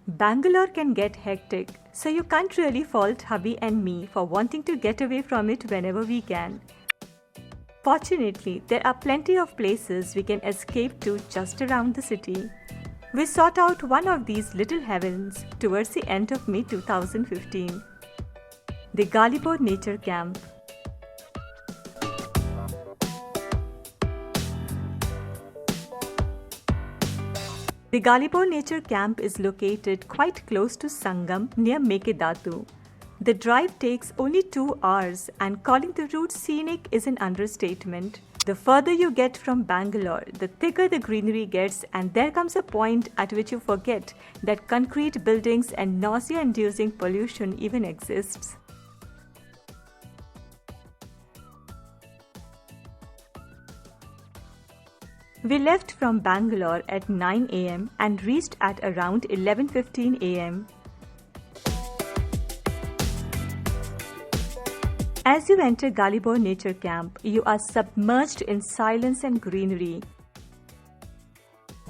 Bangalore can get hectic, so you can't really fault hubby and me for wanting to get away from it whenever we can. Fortunately, there are plenty of places we can escape to just around the city. We sought out one of these little heavens towards the end of May 2015. The Galibore Nature Camp. The Galibore Nature Camp is located quite close to Sangam near Mekedatu. The drive takes only 2 hours and calling the route scenic is an understatement. The further you get from Bangalore, the thicker the greenery gets, and there comes a point at which you forget that concrete buildings and nausea-inducing pollution even exists. We left from Bangalore at 9 am and reached at around 11:15 am. As you enter Galibore Nature Camp, you are submerged in silence and greenery.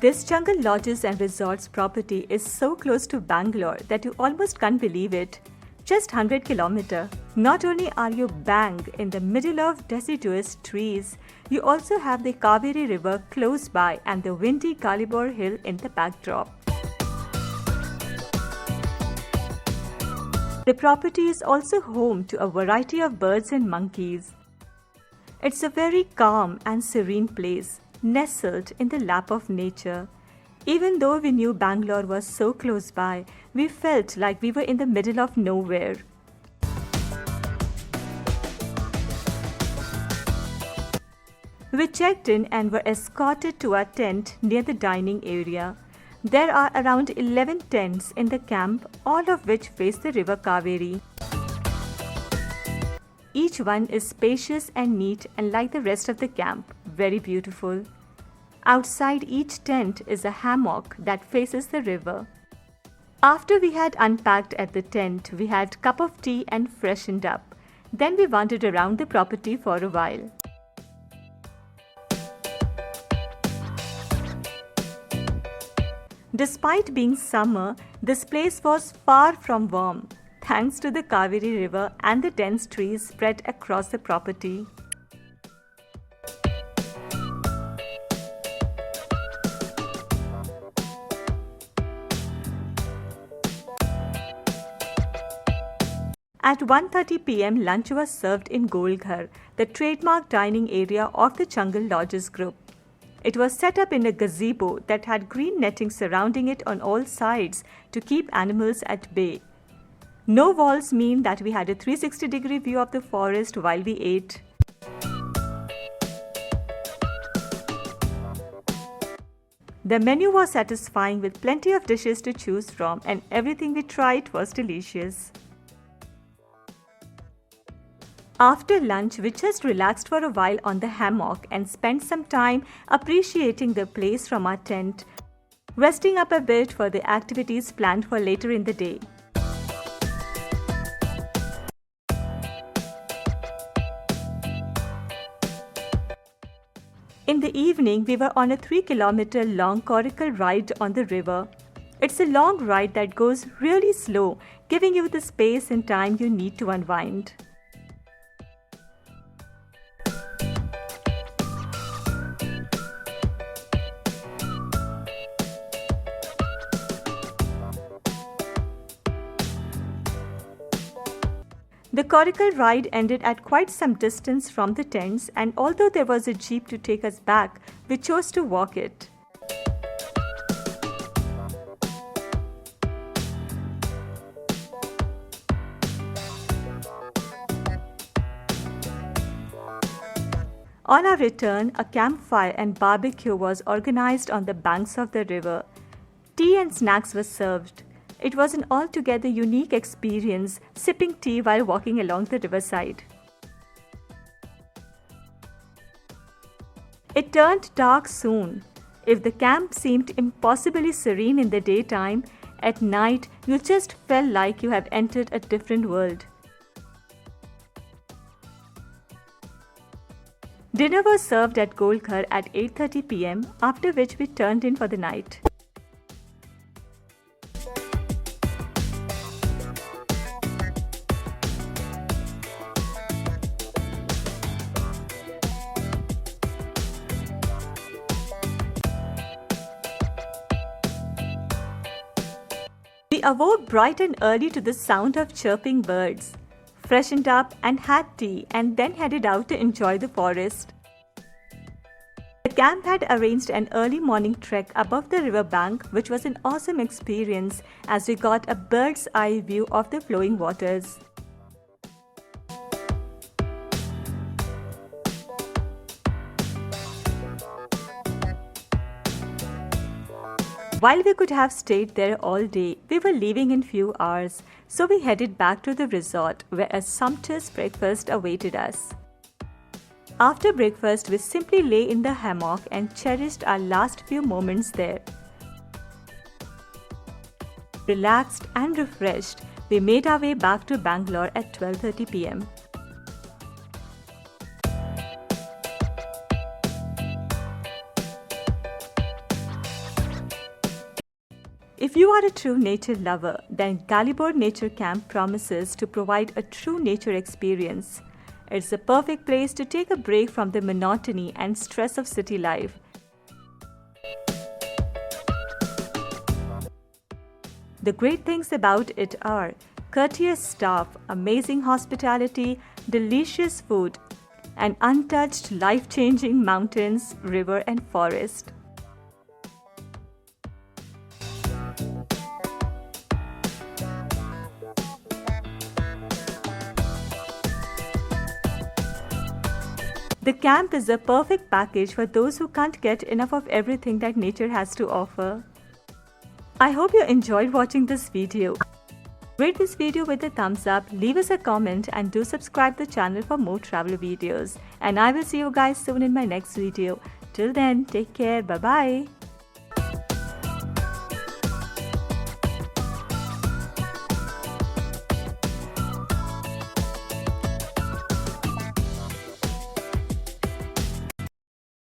This Jungle Lodges and Resorts property is so close to Bangalore that you almost can't believe it. Just 100 km. Not only are you bang in the middle of deciduous trees, you also have the Kaveri River close by and the windy Galibore Hill in the backdrop. The property is also home to a variety of birds and monkeys. It's a very calm and serene place, nestled in the lap of nature. Even though we knew Bangalore was so close by, we felt like we were in the middle of nowhere. We checked in and were escorted to our tent near the dining area. There are around 11 tents in the camp, all of which face the river Kaveri. Each one is spacious and neat and like the rest of the camp, very beautiful. Outside each tent is a hammock that faces the river. After we had unpacked at the tent, we had a cup of tea and freshened up. Then we wandered around the property for a while. Despite being summer, this place was far from warm, thanks to the Kaveri River and the dense trees spread across the property. At 1:30 p.m., lunch was served in Golghar, the trademark dining area of the Jungle Lodges group. It was set up in a gazebo that had green netting surrounding it on all sides to keep animals at bay. No walls mean that we had a 360-degree view of the forest while we ate. The menu was satisfying with plenty of dishes to choose from, and everything we tried was delicious. After lunch, we just relaxed for a while on the hammock and spent some time appreciating the place from our tent, resting up a bit for the activities planned for later in the day. In the evening, we were on a 3-kilometer long coracle ride on the river. It's a long ride that goes really slow, giving you the space and time you need to unwind. The coracle ride ended at quite some distance from the tents, and although there was a jeep to take us back, we chose to walk it. On our return, a campfire and barbecue was organized on the banks of the river. Tea and snacks were served. It was an altogether unique experience sipping tea while walking along the riverside. It turned dark soon. If the camp seemed impossibly serene in the daytime, at night you just felt like you have entered a different world. Dinner was served at Golghar at 8:30 p.m., after which we turned in for the night. awoke bright and early to the sound of chirping birds, freshened up and had tea, and then headed out to enjoy the forest. The camp had arranged an early morning trek above the river bank, which was an awesome experience as we got a bird's eye view of the flowing waters. While we could have stayed there all day, we were leaving in few hours, so we headed back to the resort where a sumptuous breakfast awaited us. After breakfast, we simply lay in the hammock and cherished our last few moments there. Relaxed and refreshed, we made our way back to Bangalore at 12:30 p.m. If you are a true nature lover, then Galibore Nature Camp promises to provide a true nature experience. It's the perfect place to take a break from the monotony and stress of city life. The great things about it are courteous staff, amazing hospitality, delicious food, and untouched life-changing mountains, river, and forest. The camp is a perfect package for those who can't get enough of everything that nature has to offer. I hope you enjoyed watching this video. Rate this video with a thumbs up, leave us a comment, and do subscribe the channel for more travel videos. And I will see you guys soon in my next video. Till then, take care. Bye-bye.